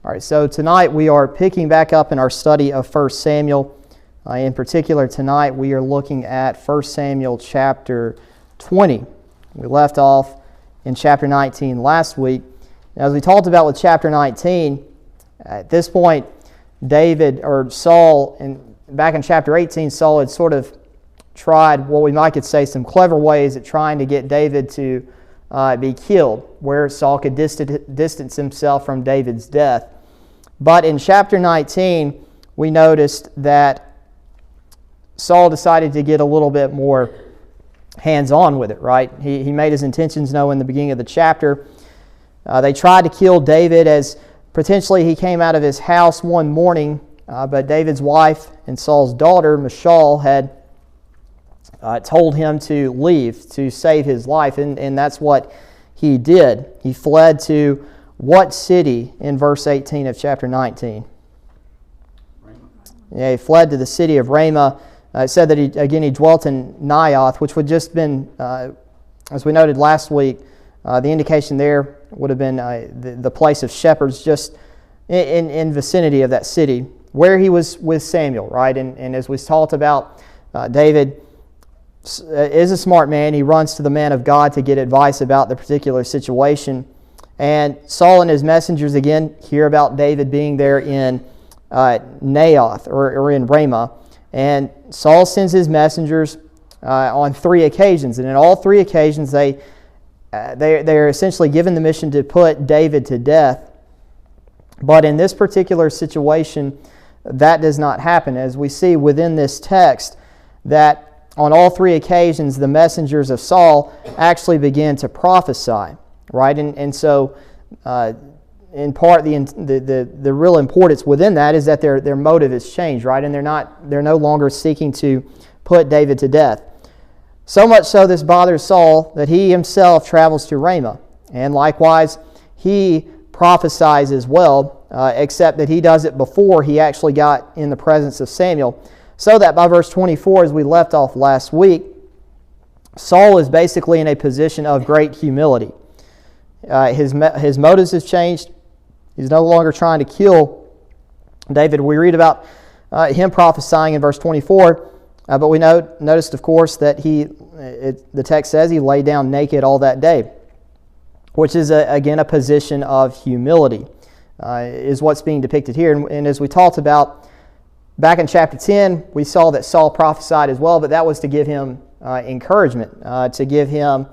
All right, so tonight we are picking back up in our study of 1 Samuel. In particular, tonight we are looking at 1 Samuel chapter 20. We left off in chapter 19 last week. Now, as we talked about with chapter 19, at this point, Saul, back in chapter 18, Saul had sort of tried, what we might could say, some clever ways at trying to get David to be killed, where Saul could distance himself from David's death. But in chapter 19, we noticed that Saul decided to get a little bit more hands-on with it, right? He made his intentions known in the beginning of the chapter. They tried to kill David as potentially he came out of his house one morning, but David's wife and Saul's daughter, Michal, had told him to leave to save his life, and that's what he did. He fled to what city in verse 18 of chapter 19? Ramah. Yeah, he fled to the city of Ramah. It said that he dwelt in Naioth, which would just been, as we noted last week, the indication there would have been the place of shepherds just in vicinity of that city, where he was with Samuel, right? And as we talked about, David is a smart man. He runs to the man of God to get advice about the particular situation. And Saul and his messengers again hear about David being there in Naioth or in Ramah. And Saul sends his messengers on 3 occasions. And in all 3 occasions, they're essentially given the mission to put David to death. But in this particular situation, that does not happen. As we see within this text, that on all 3 occasions, the messengers of Saul actually begin to prophesy, right? And so, in part, the real importance within that is that their motive has changed, right? And they're no longer seeking to put David to death. So much so, this bothers Saul that he himself travels to Ramah, and likewise he prophesies as well, except that he does it before he actually got in the presence of Samuel. So that by verse 24, as we left off last week, Saul is basically in a position of great humility. His motives have changed. He's no longer trying to kill David. We read about him prophesying in verse 24, but we noticed, of course, that the text says he lay down naked all that day, which is, again, a position of humility, is what's being depicted here. And as we talked about back in chapter 10, we saw that Saul prophesied as well, but that was to give him encouragement, to give him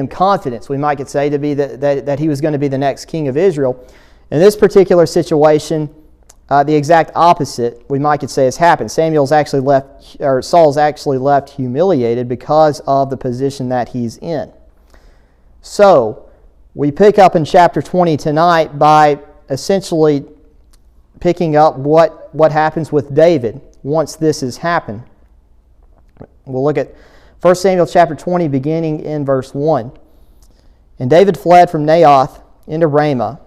confidence, we might could say, to be that he was going to be the next king of Israel. In this particular situation, the exact opposite, we might could say, has happened. Saul's actually left humiliated because of the position that he's in. So, we pick up in chapter 20 tonight by essentially picking up what happens with David once this has happened. We'll look at 1 Samuel chapter 20, beginning in verse 1. And David fled from Naioth into Ramah,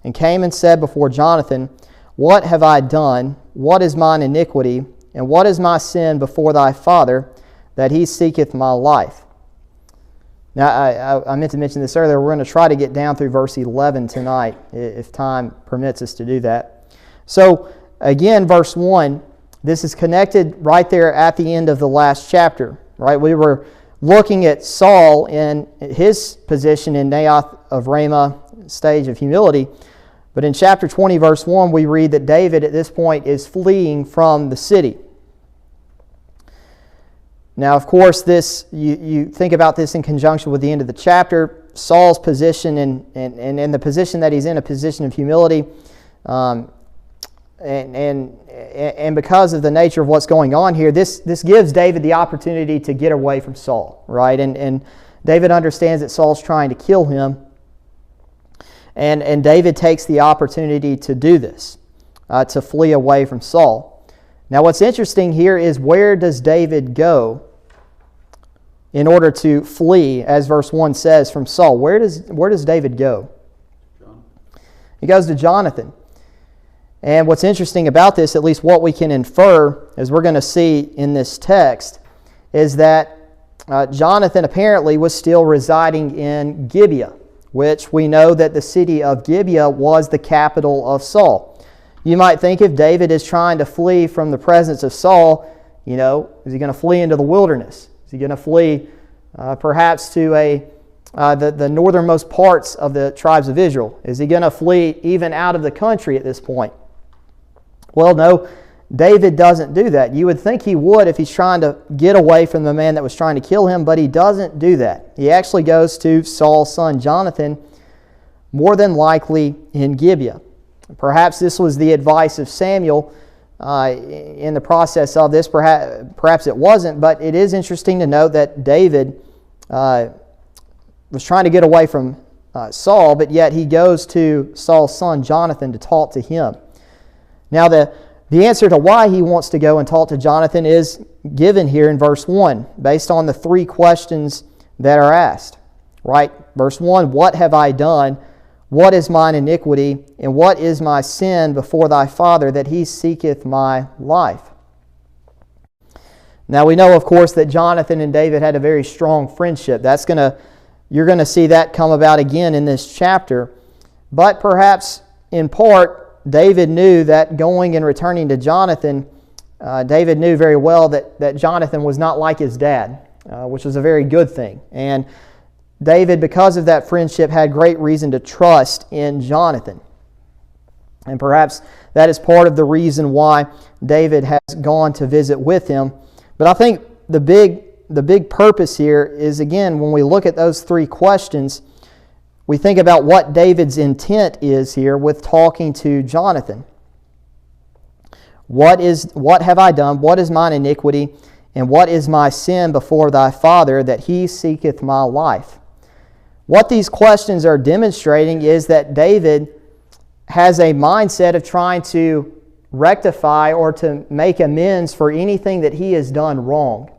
and came and said before Jonathan, What have I done? What is mine iniquity? And what is my sin before thy father, that he seeketh my life? Now, I meant to mention this earlier. We're going to try to get down through verse 11 tonight, if time permits us to do that. So, again, verse 1, this is connected right there at the end of the last chapter. Right, we were looking at Saul in his position in Naioth of Ramah, stage of humility. But in chapter 20, verse 1, we read that David at this point is fleeing from the city. Now, of course, you think about this in conjunction with the end of the chapter. Saul's position and the position that he's in, a position of humility, and because of the nature of what's going on here, this gives David the opportunity to get away from Saul, right? And David understands that Saul's trying to kill him, and David takes the opportunity to do this, to flee away from Saul. Now, what's interesting here is, where does David go in order to flee, as verse 1 says, from Saul? Where does David go? He goes to Jonathan. And what's interesting about this, at least what we can infer, as we're going to see in this text, is that Jonathan apparently was still residing in Gibeah, which we know that the city of Gibeah was the capital of Saul. You might think if David is trying to flee from the presence of Saul, is he going to flee into the wilderness? Is he going to flee perhaps to the northernmost parts of the tribes of Israel? Is he going to flee even out of the country at this point? Well, no, David doesn't do that. You would think he would if he's trying to get away from the man that was trying to kill him, but he doesn't do that. He actually goes to Saul's son Jonathan, more than likely in Gibeah. Perhaps this was the advice of Samuel in the process of this. Perhaps it wasn't, but it is interesting to note that David was trying to get away from Saul, but yet he goes to Saul's son Jonathan to talk to him. Now the answer to why he wants to go and talk to Jonathan is given here in verse 1, based on the three questions that are asked. Right? Verse 1, what have I done? What is mine iniquity? And what is my sin before thy Father, that he seeketh my life? Now we know, of course, that Jonathan and David had a very strong friendship. You're going to see that come about again in this chapter. But perhaps, in part, David knew that going and returning to Jonathan, David knew very well that Jonathan was not like his dad, which was a very good thing. And David, because of that friendship, had great reason to trust in Jonathan. And perhaps that is part of the reason why David has gone to visit with him. But I think the big purpose here is, again, when we look at those three questions, we think about what David's intent is here with talking to Jonathan. What have I done? What is mine iniquity? And what is my sin before thy Father, that he seeketh my life? What these questions are demonstrating is that David has a mindset of trying to rectify or to make amends for anything that he has done wrong.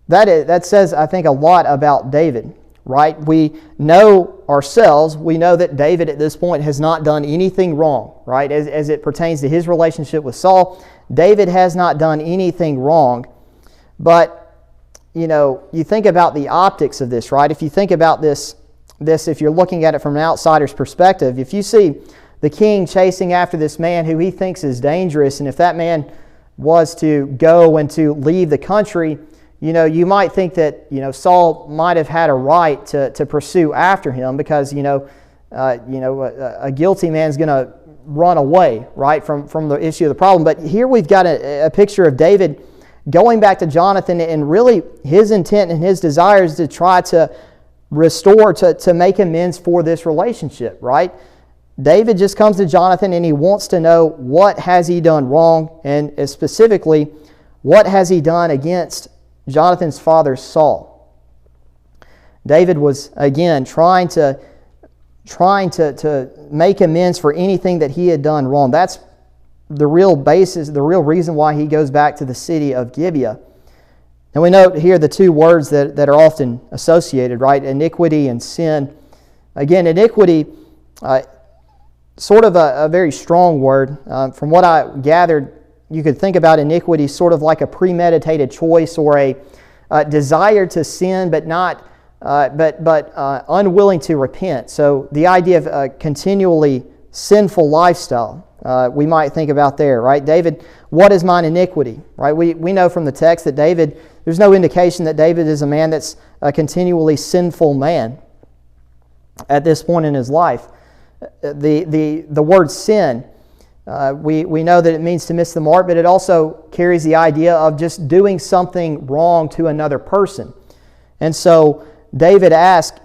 That says, I think, a lot about David, right? We know ourselves, we know that David at this point has not done anything wrong, right? As it pertains to his relationship with Saul, David has not done anything wrong. But you think about the optics of this, right? If you think about this, if you're looking at it from an outsider's perspective, if you see the king chasing after this man who he thinks is dangerous, and if that man was to go and to leave the country, you might think that, Saul might have had a right to pursue after him because, a guilty man's going to run away, right, from the issue of the problem. But here we've got a picture of David going back to Jonathan, and really his intent and his desire is to try to restore, to make amends for this relationship, right? David just comes to Jonathan and he wants to know what has he done wrong, and specifically, what has he done against Jonathan's father Saul. David was, again, trying to make amends for anything that he had done wrong. That's the real basis, the real reason why he goes back to the city of Gibeah. And we note here the two words that are often associated, right? Iniquity and sin. Again, iniquity, sort of a very strong word. From what I gathered, you could think about iniquity sort of like a premeditated choice or a desire to sin, but unwilling to repent. So the idea of a continually sinful lifestyle, we might think about there, right? David, what is mine iniquity? Right? We know from the text that David, there's no indication that David is a man that's a continually sinful man at this point in his life. The word sin, we know that it means to miss the mark, but it also carries the idea of just doing something wrong to another person. And so David asked,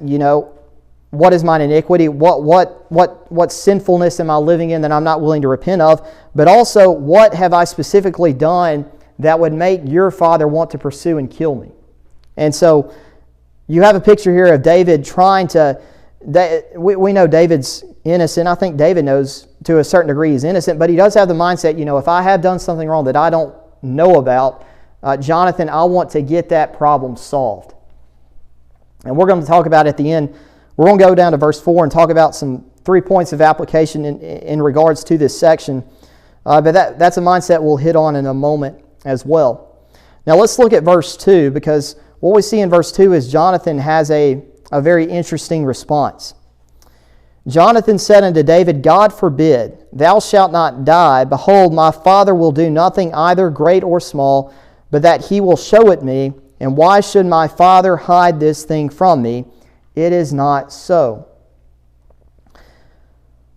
what is mine iniquity? What sinfulness am I living in that I'm not willing to repent of? But also, what have I specifically done that would make your father want to pursue and kill me? And so you have a picture here of David trying to... We know David's innocent. I think David knows to a certain degree he's innocent, but he does have the mindset, if I have done something wrong that I don't know about, Jonathan, I want to get that problem solved. And we're going to talk about at the end, we're going to go down to verse 4 and talk about some 3 points of application in regards to this section. But that's a mindset we'll hit on in a moment as well. Now let's look at verse 2, because what we see in verse 2 is Jonathan has a a very interesting response. Jonathan said unto David, God forbid, thou shalt not die. Behold, my father will do nothing either great or small, but that he will show it me. And why should my father hide this thing from me? It is not so.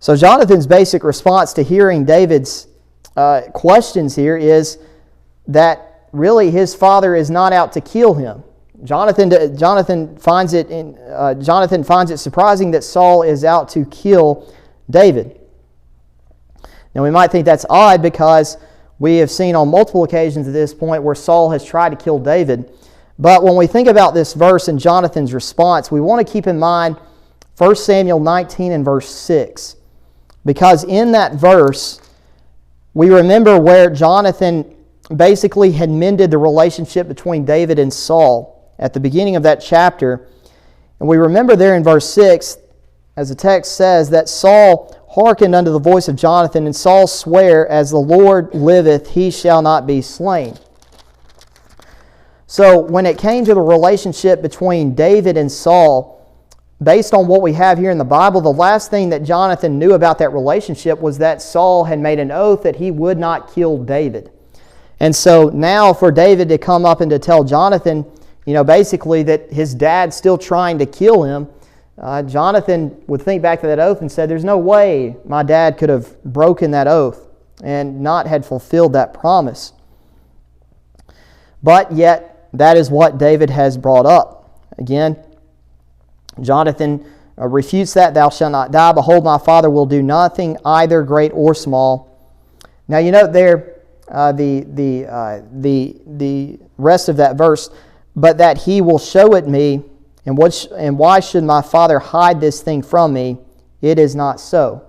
So Jonathan's basic response to hearing David's questions here is that really his father is not out to kill him. Jonathan finds it surprising that Saul is out to kill David. Now we might think that's odd because we have seen on multiple occasions at this point where Saul has tried to kill David. But when we think about this verse and Jonathan's response, we want to keep in mind 1 Samuel 19 and verse 6. Because in that verse, we remember where Jonathan basically had mended the relationship between David and Saul at the beginning of that chapter. And we remember there in verse 6, as the text says, that Saul hearkened unto the voice of Jonathan, and Saul sware, as the Lord liveth, he shall not be slain. So when it came to the relationship between David and Saul, based on what we have here in the Bible, the last thing that Jonathan knew about that relationship was that Saul had made an oath that he would not kill David. And so now for David to come up and to tell Jonathan, basically that his dad's still trying to kill him, Jonathan would think back to that oath and said, there's no way my dad could have broken that oath and not had fulfilled that promise. But yet, that is what David has brought up. Again, Jonathan refutes that, thou shalt not die. Behold, my father will do nothing, either great or small. Now you note there the rest of that verse, but that he will show it me, and why should my father hide this thing from me? It is not so.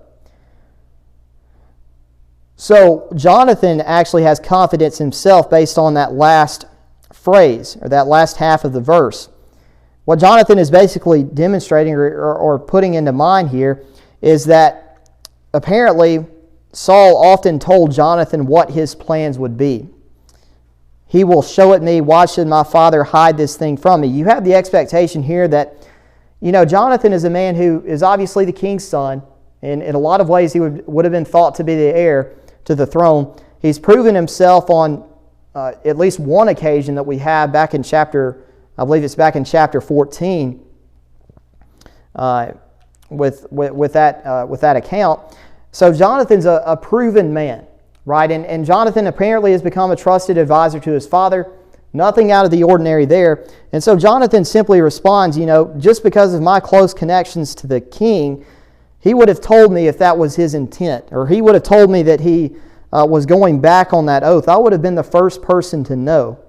So Jonathan actually has confidence himself based on that last phrase, or that last half of the verse. What Jonathan is basically demonstrating or putting into mind here is that apparently Saul often told Jonathan what his plans would be. He will show it me. Why should my father hide this thing from me? You have the expectation here that, Jonathan is a man who is obviously the king's son. And in a lot of ways, he would have been thought to be the heir to the throne. He's proven himself on at least one occasion that we have back in chapter 14, with that account. So Jonathan's a proven man, right? And Jonathan apparently has become a trusted advisor to his father. Nothing out of the ordinary there. And so Jonathan simply responds, just because of my close connections to the king, he would have told me if that was his intent, or he would have told me that he was going back on that oath. I would have been the first person to know.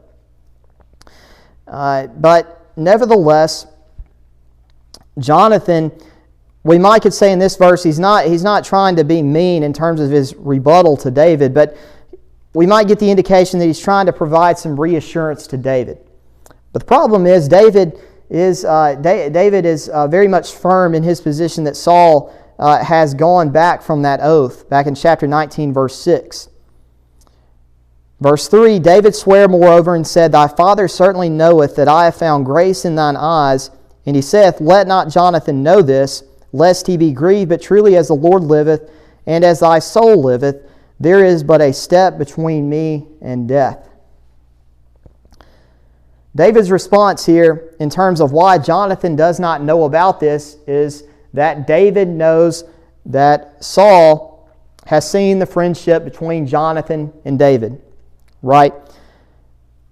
But nevertheless, Jonathan, we could say in this verse, he's not trying to be mean in terms of his rebuttal to David, but we might get the indication that he's trying to provide some reassurance to David. But the problem is, David is very much firm in his position that Saul has gone back from that oath, back in chapter 19, verse 6. Verse 3, David sware moreover and said, Thy father certainly knoweth that I have found grace in thine eyes. And he saith, Let not Jonathan know this, lest he be grieved, but truly as the Lord liveth, and as thy soul liveth, there is but a step between me and death. David's response here, in terms of why Jonathan does not know about this, is that David knows that Saul has seen the friendship between Jonathan and David. Right?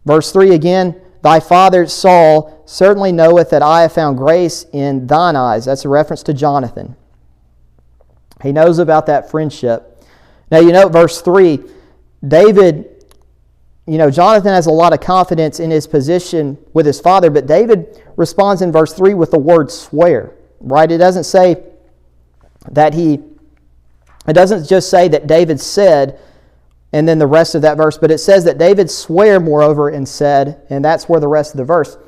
Verse 3 again, Thy father Saul certainly knoweth that I have found grace in thine eyes. That's a reference to Jonathan. He knows about that friendship. Now you note verse 3, David, Jonathan has a lot of confidence in his position with his father, but David responds in verse 3 with the word swear. Right? It doesn't say that it doesn't just say that David said, and then the rest of that verse, but it says that David sware moreover and said, and that's where the rest of the verse.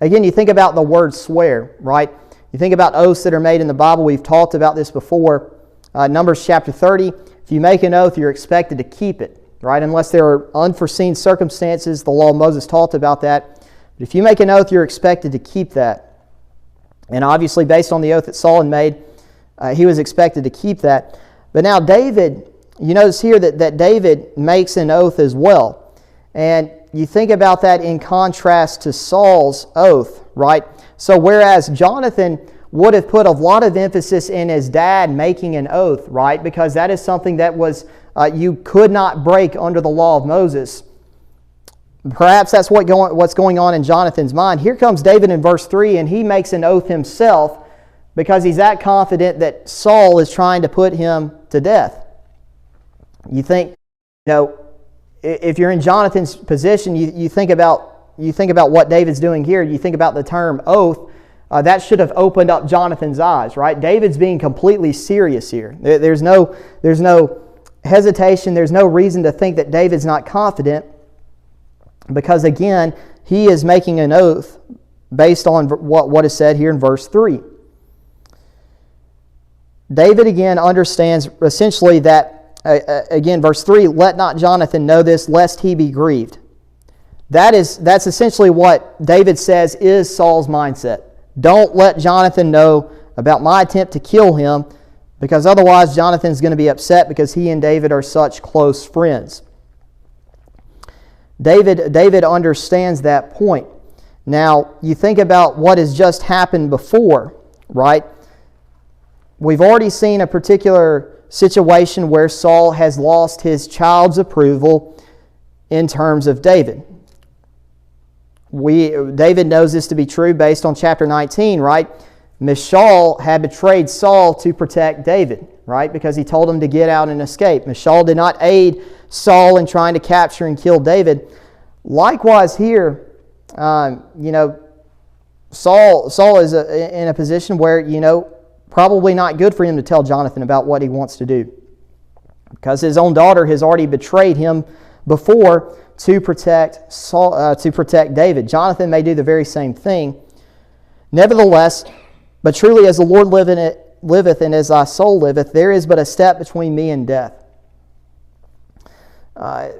Again, you think about the word swear, right? You think about oaths that are made in the Bible. We've talked about this before. Numbers chapter 30, if you make an oath, you're expected to keep it, right? Unless there are unforeseen circumstances, the law of Moses talked about that. But if you make an oath, you're expected to keep that. And obviously, based on the oath that Saul had made, he was expected to keep that. But now David, you notice here that David makes an oath as well. And you think about that in contrast to Saul's oath, right? So whereas Jonathan would have put a lot of emphasis in his dad making an oath, right? Because that is something that was you could not break under the law of Moses. Perhaps that's what's going on in Jonathan's mind. Here comes David in verse 3, and he makes an oath himself because he's that confident that Saul is trying to put him to death. You think, if you're in Jonathan's position, you think about what David's doing here. You think about the term oath. That should have opened up Jonathan's eyes, right? David's being completely serious here. There's no hesitation. There's no reason to think that David's not confident, because again, he is making an oath based on what is said here in verse 3. David again understands essentially that, again, verse 3, let not Jonathan know this, lest he be grieved. That's essentially what David says is Saul's mindset. Don't let Jonathan know about my attempt to kill him, because otherwise Jonathan's going to be upset because he and David are such close friends. David understands that point. Now, you think about what has just happened before, right? We've already seen a particular situation where Saul has lost his child's approval in terms of David. David knows this to be true based on chapter 19, right? Michal had betrayed Saul to protect David, right? Because he told him to get out and escape. Michal did not aid Saul in trying to capture and kill David. Likewise here, Saul is in a position where, probably not good for him to tell Jonathan about what he wants to do, because his own daughter has already betrayed him before to protect Saul, to protect David. Jonathan may do the very same thing. Nevertheless, but truly as the Lord liveth and as thy soul liveth, there is but a step between me and death. I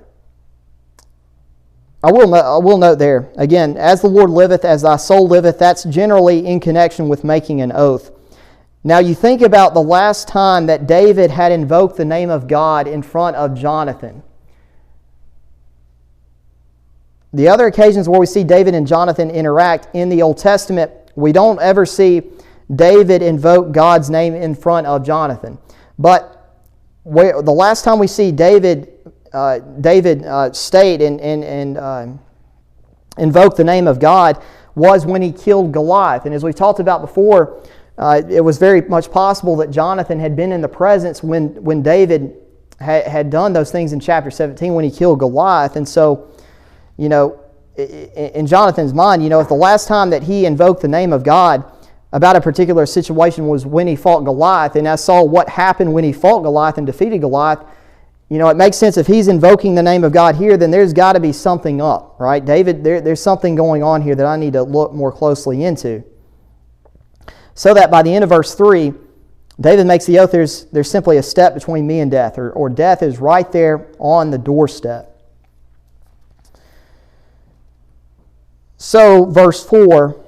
will note there, again, as the Lord liveth, as thy soul liveth, that's generally in connection with making an oath. Now you think about the last time that David had invoked the name of God in front of Jonathan. The other occasions where we see David and Jonathan interact in the Old Testament, we don't ever see David invoke God's name in front of Jonathan. But the last time we see David state and invoke the name of God was when he killed Goliath. And as we've talked about before, it was very much possible that Jonathan had been in the presence when David had done those things in chapter 17 when he killed Goliath. And so, in Jonathan's mind, if the last time that he invoked the name of God about a particular situation was when he fought Goliath, and I saw what happened when he fought Goliath and defeated Goliath, it makes sense if he's invoking the name of God here, then there's got to be something up, right? David, there's something going on here that I need to look more closely into. So that by the end of verse 3, David makes the oath, there's simply a step between me and death, or death is right there on the doorstep. So, verse 4,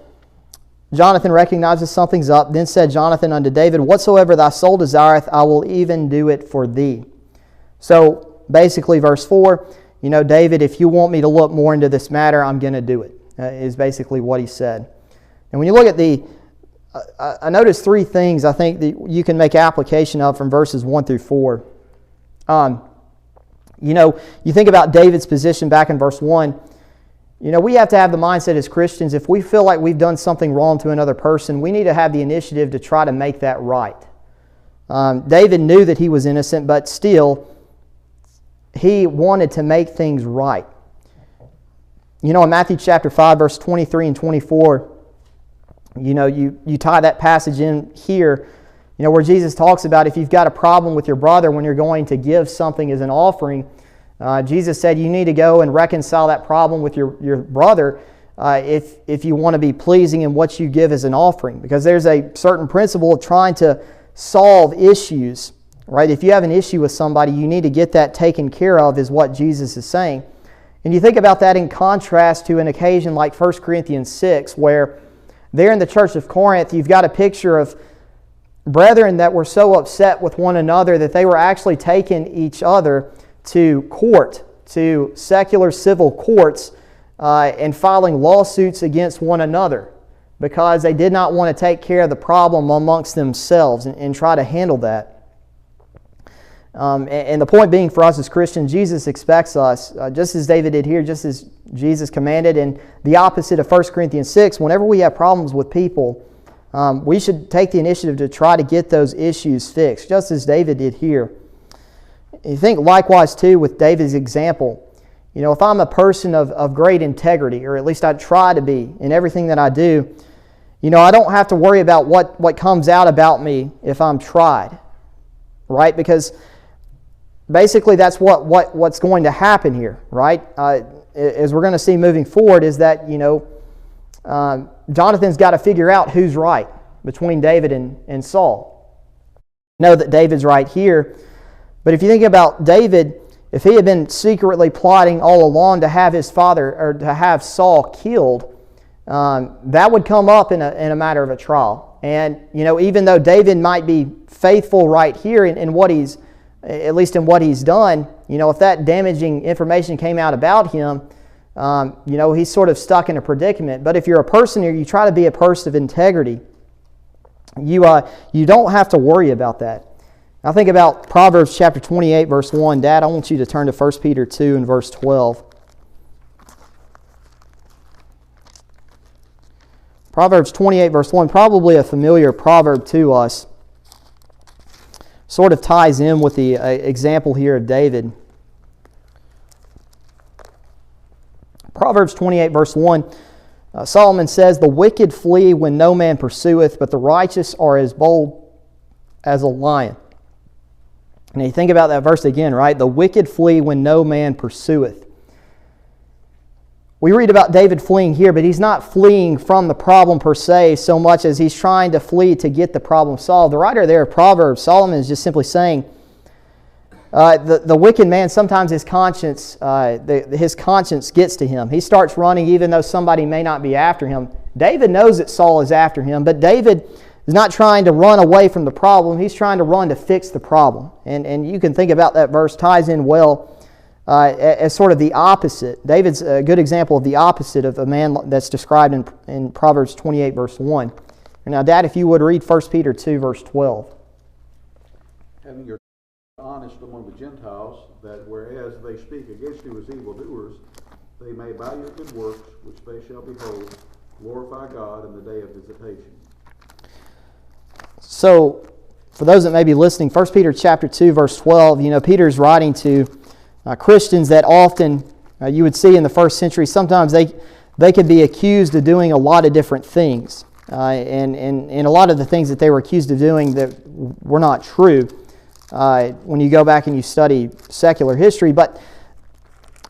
Jonathan recognizes something's up. Then said Jonathan unto David, whatsoever thy soul desireth, I will even do it for thee. So, basically, verse 4, David, if you want me to look more into this matter, I'm going to do it, is basically what he said. And when you look at I noticed three things I think that you can make application of from verses 1 through 4. You think about David's position back in verse 1. We have to have the mindset as Christians, if we feel like we've done something wrong to another person, we need to have the initiative to try to make that right. David knew that he was innocent, but still, he wanted to make things right. In Matthew chapter 5, verse 23 and 24, you tie that passage in here, where Jesus talks about if you've got a problem with your brother when you're going to give something as an offering, Jesus said you need to go and reconcile that problem with your brother if you want to be pleasing in what you give as an offering. Because there's a certain principle of trying to solve issues, right? If you have an issue with somebody, you need to get that taken care of, is what Jesus is saying. And you think about that in contrast to an occasion like 1 Corinthians 6, where there in the church of Corinth, you've got a picture of brethren that were so upset with one another that they were actually taking each other to court, to secular civil courts, and filing lawsuits against one another because they did not want to take care of the problem amongst themselves and try to handle that. And the point being for us as Christians, Jesus expects us, just as David did here, just as Jesus commanded, and the opposite of 1 Corinthians 6, whenever we have problems with people, we should take the initiative to try to get those issues fixed, just as David did here. You think likewise, too, with David's example. You know, if I'm a person of great integrity, or at least I try to be in everything that I do, you know, I don't have to worry about what comes out about me if I'm tried, right? Because basically that's what's going to happen here, right? As we're going to see moving forward is that, you know, Jonathan's got to figure out who's right between David and Saul. Know that David's right here, but if you think about David, if he had been secretly plotting all along to have his father, or to have Saul killed, that would come up in a matter of a trial. And, you know, even though David might be faithful right here in what he's, at least in what he's done, you know, if that damaging information came out about him, you know, he's sort of stuck in a predicament. But if you're a person here, you try to be a person of integrity, you don't have to worry about that. Now think about Proverbs chapter 28, verse 1. Dad, I want you to turn to 1 Peter 2 and verse 12. Proverbs 28, verse 1, probably a familiar proverb to us. Sort of ties in with the example here of David. Proverbs 28, verse 1, Solomon says, "The wicked flee when no man pursueth, but the righteous are as bold as a lion." And you think about that verse again, right? The wicked flee when no man pursueth. We read about David fleeing here, but he's not fleeing from the problem per se so much as he's trying to flee to get the problem solved. The writer there of Proverbs, Solomon, is just simply saying the wicked man, sometimes his conscience gets to him. He starts running even though somebody may not be after him. David knows that Saul is after him, but David is not trying to run away from the problem. He's trying to run to fix the problem. And you can think about that verse, ties in well as sort of the opposite. David's a good example of the opposite of a man that's described in Proverbs 28, verse 1. Now, Dad, if you would read 1 Peter 2, verse 12. Having your honest among the Gentiles, that whereas they speak against you as evildoers, they may by your good works, which they shall behold, glorify God in the day of visitation. So, for those that may be listening, 1 Peter chapter 2, verse 12, you know, Peter's writing to Christians that often you would see in the first century. Sometimes they could be accused of doing a lot of different things. And a lot of the things that they were accused of doing that were not true when you go back and you study secular history. But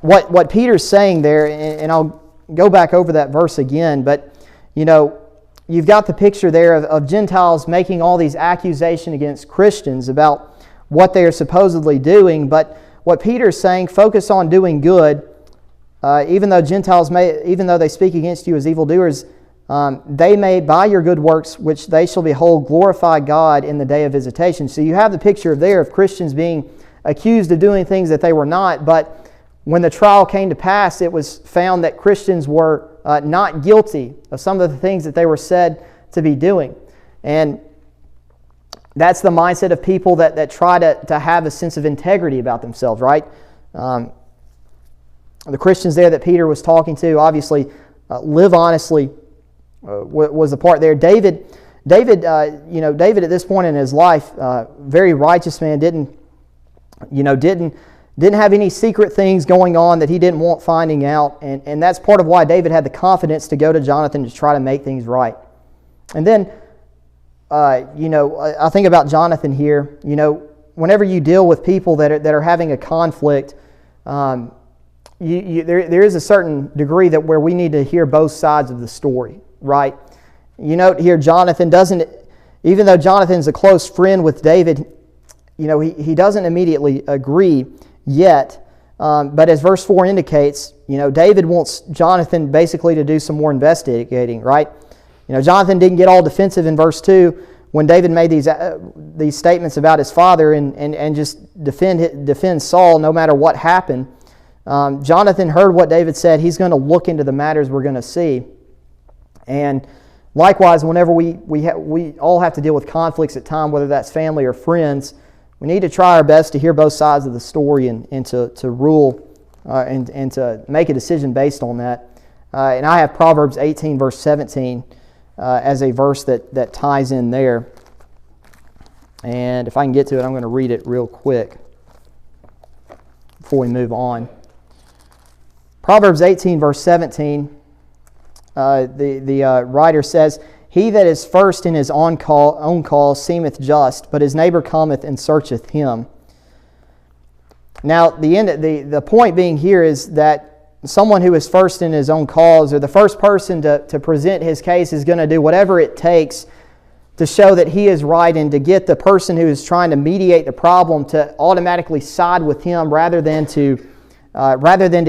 what Peter's saying there, and I'll go back over that verse again, but you know, you've got the picture there of Gentiles making all these accusations against Christians about what they are supposedly doing, but what Peter's saying, focus on doing good, even though Gentiles even though they speak against you as evildoers, they may by your good works, which they shall behold, glorify God in the day of visitation. So you have the picture there of Christians being accused of doing things that they were not, but when the trial came to pass, it was found that Christians were not guilty of some of the things that they were said to be doing. And that's the mindset of people that try to have a sense of integrity about themselves, right? The Christians there that Peter was talking to, obviously, live honestly was the part there. David at this point in his life, very righteous man, didn't have any secret things going on that he didn't want finding out, and that's part of why David had the confidence to go to Jonathan to try to make things right. And then, I think about Jonathan here. You know, whenever you deal with people that are having a conflict, there is a certain degree that where we need to hear both sides of the story, right? You note here, Jonathan doesn't, even though Jonathan's a close friend with David, you know, he doesn't immediately agree yet. But as verse 4 indicates, you know, David wants Jonathan basically to do some more investigating, right? Jonathan didn't get all defensive in verse 2 when David made these statements about his father and just defend Saul no matter what happened. Jonathan heard what David said. He's going to look into the matters we're going to see. And likewise, whenever we all have to deal with conflicts at times, whether that's family or friends, we need to try our best to hear both sides of the story and to rule and to make a decision based on that. And I have Proverbs 18, verse 17, as a verse that ties in there. And if I can get to it, I'm going to read it real quick before we move on. Proverbs 18, verse 17, the writer says, "He that is first in his own call seemeth just, but his neighbor cometh and searcheth him." Now, the point being here is that someone who is first in his own cause, or the first person to present his case, is going to do whatever it takes to show that he is right and to get the person who is trying to mediate the problem to automatically side with him rather than to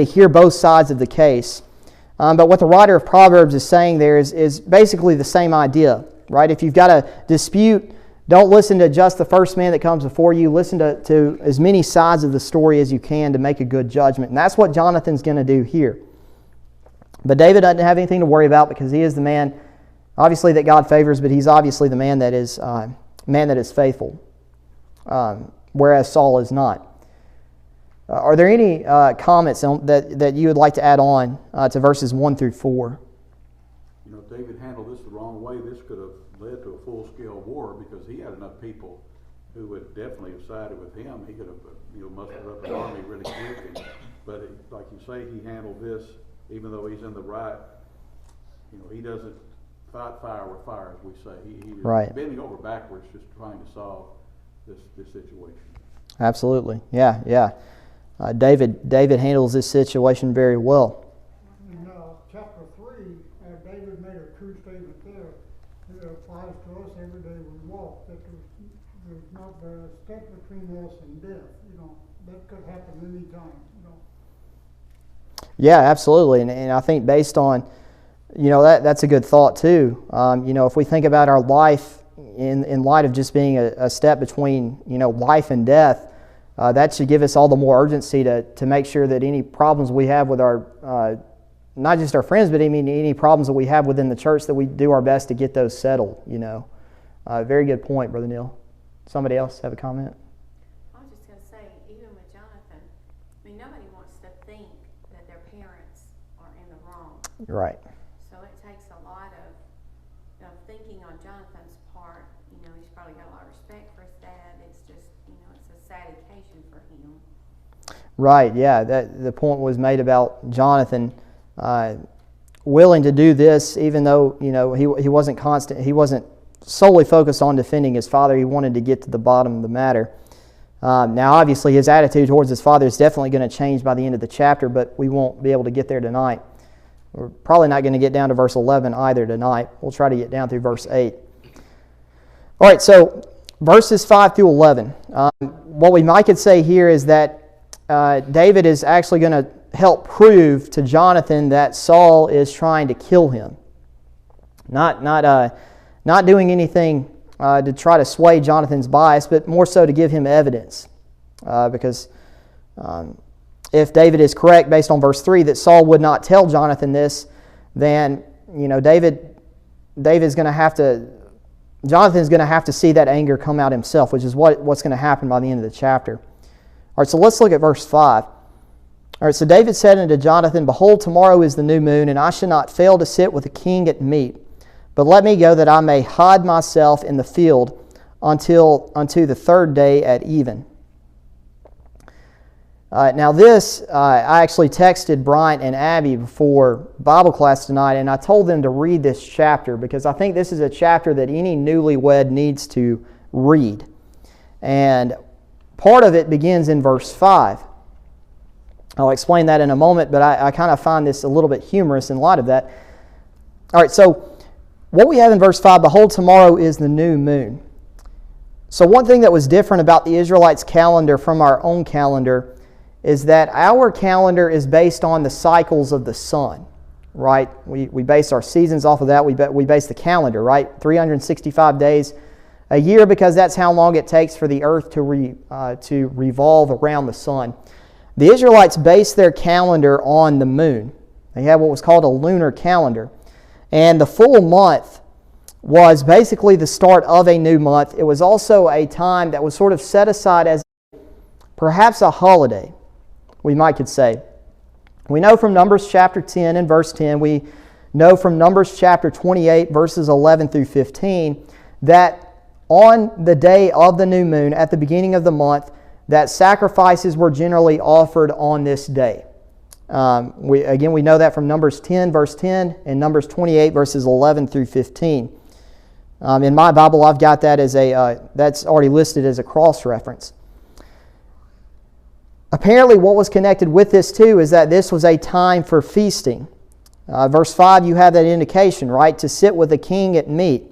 hear both sides of the case. But what the writer of Proverbs is saying there is basically the same idea, right? If you've got a dispute, don't listen to just the first man that comes before you. Listen to as many sides of the story as you can to make a good judgment. And that's what Jonathan's going to do here. But David doesn't have anything to worry about because he is the man, obviously, that God favors, but he's obviously the man that is faithful, whereas Saul is not. Are there any comments that you would like to add on to verses 1 through 4? David handled this the wrong way. This could have led to a full-scale war because he had enough people who would definitely have sided with him. He could have mustered up an army really quick. But like you say, he handled this, even though he's in the right. He doesn't fight fire with fire, as we say. He is bending over backwards just trying to solve this situation. Absolutely. Yeah. David handles this situation very well. In chapter 3, David made a true statement there that applies to us every day we walk, that there's not a step between us and death. That could happen any time. Yeah, absolutely. And I think based on, that's a good thought too. If we think about our life in light of just being a step between, life and death, that should give us all the more urgency to make sure that any problems we have with our, not just our friends, but any problems that we have within the church, that we do our best to get those settled. Very good point, Brother Neil. Somebody else have a comment? I was just going to say, even with Jonathan, nobody wants to think that their parents are in the wrong. Right. So it takes a lot of thinking on Jonathan's part. He's probably got a lot of respect for his dad. It's just, it's a sad occasion for him. Right, yeah. The point was made about Jonathan willing to do this, even though, he wasn't constant. He wasn't solely focused on defending his father. He wanted to get to the bottom of the matter. Now, obviously, his attitude towards his father is definitely going to change by the end of the chapter, but we won't be able to get there tonight. We're probably not going to get down to verse 11 either tonight. We'll try to get down through verse 8. All right, so verses 5 through 11. What we might could say here is that David is actually going to help prove to Jonathan that Saul is trying to kill him. Not doing anything to try to sway Jonathan's bias, but more so to give him evidence. Because if David is correct based on verse 3 that Saul would not tell Jonathan this, then David's going to have to, Jonathan's going to have to see that anger come out himself, which is what's going to happen by the end of the chapter. All right, so let's look at verse 5. All right, so David said unto Jonathan, Behold, tomorrow is the new moon, and I shall not fail to sit with the king at meat. But let me go that I may hide myself in the field unto the third day at even. Now this, I actually texted Bryant and Abby before Bible class tonight, and I told them to read this chapter because I think this is a chapter that any newlywed needs to read. And part of it begins in verse 5. I'll explain that in a moment, but I kind of find this a little bit humorous in light of that. All right, so what we have in verse 5, Behold, tomorrow is the new moon. So one thing that was different about the Israelites' calendar from our own calendar is that our calendar is based on the cycles of the sun. right? We base our seasons off of that. We base the calendar, right? 365 days a year, because that's how long it takes for the earth to revolve around the sun. The Israelites based their calendar on the moon. They had what was called a lunar calendar. And the full month was basically the start of a new month. It was also a time that was sort of set aside as perhaps a holiday, we might could say. We know from Numbers chapter 10 and verse 10, we know from Numbers chapter 28 verses 11 through 15, that on the day of the new moon, at the beginning of the month, that sacrifices were generally offered on this day. We know that from Numbers 10 verse 10 and Numbers 28 verses 11 through 15. In my Bible, I've got that as that's already listed as a cross reference. Apparently, what was connected with this too is that this was a time for feasting. Verse 5, you have that indication, right? To sit with the king at meat.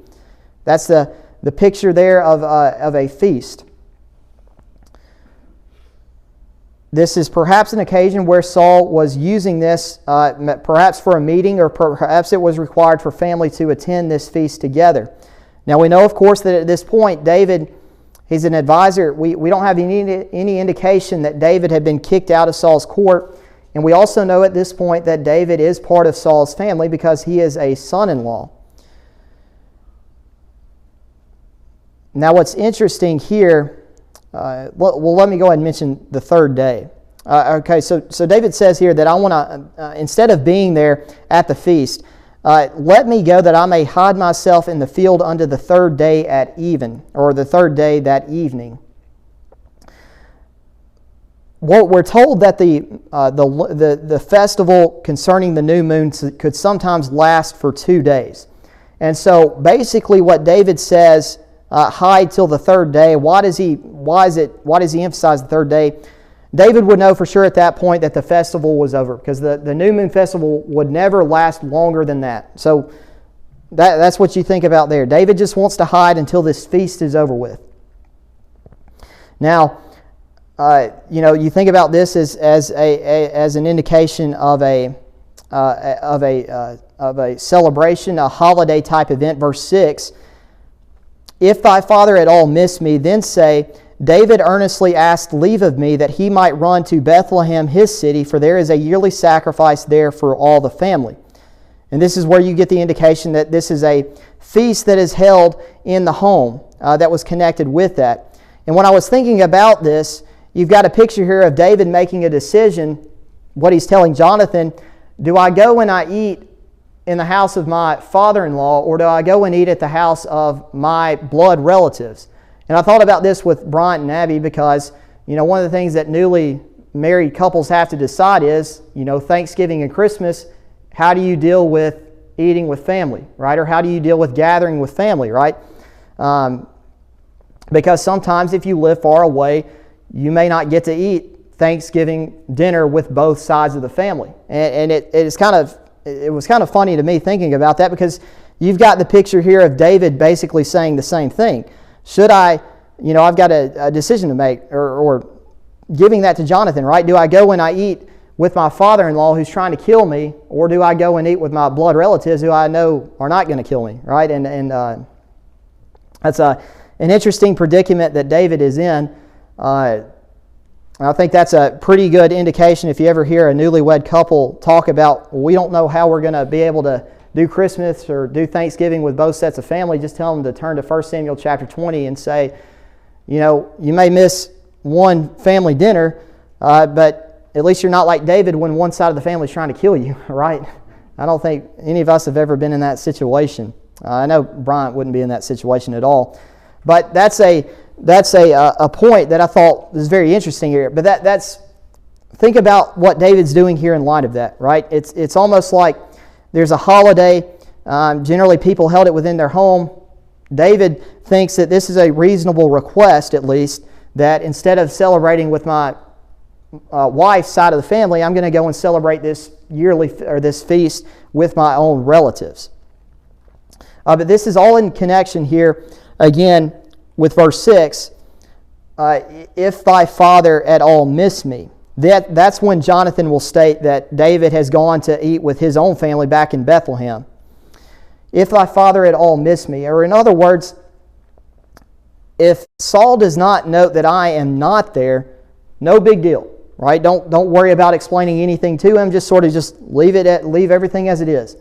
That's the picture there of a feast. This is perhaps an occasion where Saul was using this, perhaps for a meeting, or perhaps it was required for family to attend this feast together. Now we know, of course, that at this point, David, he's an advisor. We don't have any indication that David had been kicked out of Saul's court. And we also know at this point that David is part of Saul's family because he is a son-in-law. Now what's interesting here, let me go ahead and mention the third day. So David says here that I want to, instead of being there at the feast, let me go that I may hide myself in the field unto the third day at even, or the third day that evening. Well, we're told that the festival concerning the new moon could sometimes last for 2 days. And so basically what David says, hide till the third day. Why does he emphasize the third day? David would know for sure at that point that the festival was over, because the new moon festival would never last longer than that. So that's what you think about there. David just wants to hide until this feast is over with. Now, you think about this as an indication of a celebration, a holiday type event. Verse 6. If thy father at all miss me, then say, David earnestly asked leave of me that he might run to Bethlehem his city, for there is a yearly sacrifice there for all the family. And this is where you get the indication that this is a feast that is held in the home that was connected with that. And when I was thinking about this, you've got a picture here of David making a decision, what he's telling Jonathan, do I go and I eat in the house of my father-in-law, or do I go and eat at the house of my blood relatives? And I thought about this with Bryant and Abby because, one of the things that newly married couples have to decide is, Thanksgiving and Christmas, how do you deal with eating with family, right? Or how do you deal with gathering with family, right? Because sometimes if you live far away, you may not get to eat Thanksgiving dinner with both sides of the family. And it was kind of funny to me thinking about that, because you've got the picture here of David basically saying the same thing. Should I, I've got a decision to make, or giving that to Jonathan, right? Do I go and I eat with my father-in-law who's trying to kill me, or do I go and eat with my blood relatives who I know are not going to kill me, right? And that's an interesting predicament that David is in. I think that's a pretty good indication if you ever hear a newlywed couple talk about, we don't know how we're going to be able to do Christmas or do Thanksgiving with both sets of family. Just tell them to turn to 1 Samuel chapter 20 and say, you may miss one family dinner, but at least you're not like David when one side of the family is trying to kill you, right? I don't think any of us have ever been in that situation. I know Bryant wouldn't be in that situation at all. But that's a point that I thought was very interesting here. But that's think about what David's doing here in light of that, right? It's almost like there's a holiday. Generally, people held it within their home. David thinks that this is a reasonable request, at least, that instead of celebrating with my wife's side of the family, I'm going to go and celebrate this this feast with my own relatives. But this is all in connection here, again, with verse 6. If thy father at all miss me. that's when Jonathan will state that David has gone to eat with his own family back in Bethlehem. If thy father at all miss me, or in other words, if Saul does not note that I am not there, no big deal, right? Don't worry about explaining anything to him. Just leave everything as it is.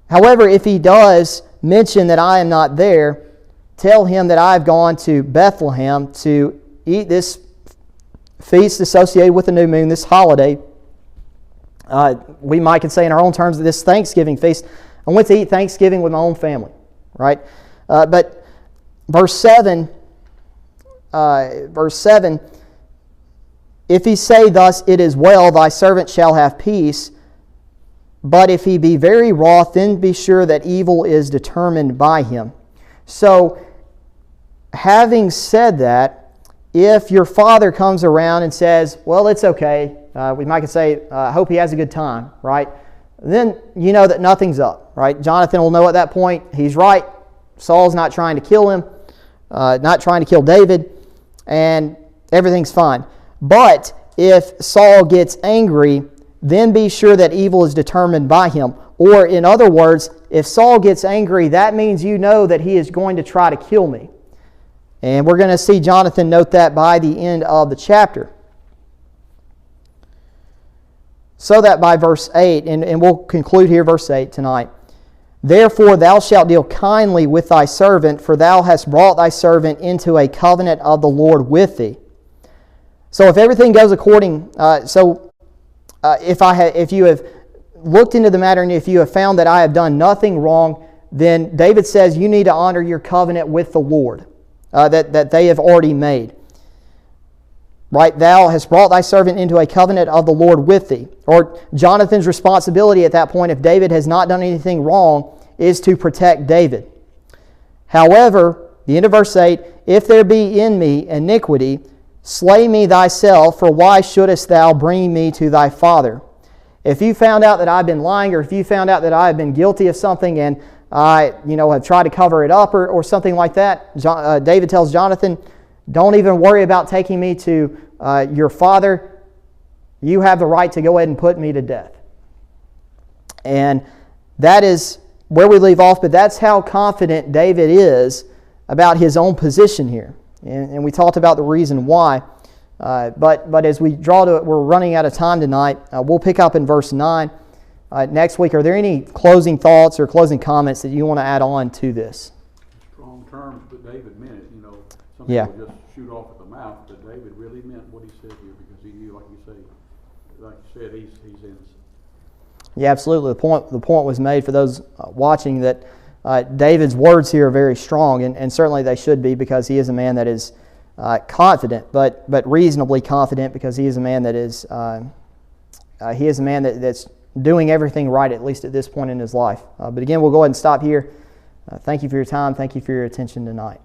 However, if he does mention that I am not there, tell him that I have gone to Bethlehem to eat this feast associated with the new moon, this holiday. We might can say in our own terms this Thanksgiving feast. I went to eat Thanksgiving with my own family, right? But verse 7, if he say thus, it is well, thy servant shall have peace. But if he be very wroth, then be sure that evil is determined by him. So, having said that, if your father comes around and says, well, it's okay, we might say, I hope he has a good time, right? Then you know that nothing's up, right? Jonathan will know at that point, he's right. Saul's not trying to kill him, not trying to kill David, and everything's fine. But if Saul gets angry, then be sure that evil is determined by him. Or in other words, if Saul gets angry, that means you know that he is going to try to kill me. And we're going to see Jonathan note that by the end of the chapter. So that by verse 8, and we'll conclude here verse 8 tonight. Therefore thou shalt deal kindly with thy servant, for thou hast brought thy servant into a covenant of the Lord with thee. So if everything goes according, if you have looked into the matter and if you have found that I have done nothing wrong, then David says you need to honor your covenant with the Lord that they have already made. Right? Thou hast brought thy servant into a covenant of the Lord with thee. Or Jonathan's responsibility at that point, if David has not done anything wrong, is to protect David. However, the end of verse 8, if there be in me iniquity, slay me thyself, for why shouldest thou bring me to thy father? If you found out that I've been lying, or if you found out that I have been guilty of something and I have tried to cover it up or something like that, David tells Jonathan, don't even worry about taking me to your father. You have the right to go ahead and put me to death. And that is where we leave off, but that's how confident David is about his own position here. And we talked about the reason why. But as we draw to it, we're running out of time tonight. We'll pick up in verse 9 next week. Are there any closing thoughts or closing comments that you want to add on to this? Strong terms, but David meant it. Some Yeah. people just shoot off at the mouth, but David really meant what he said here because he knew, like you said, he's innocent. Yeah, absolutely. The point was made for those watching that David's words here are very strong, and certainly they should be because he is a man that is confident, but reasonably confident because he is a man that is that's doing everything right, at least at this point in his life. But again, we'll go ahead and stop here. Thank you for your time. Thank you for your attention tonight.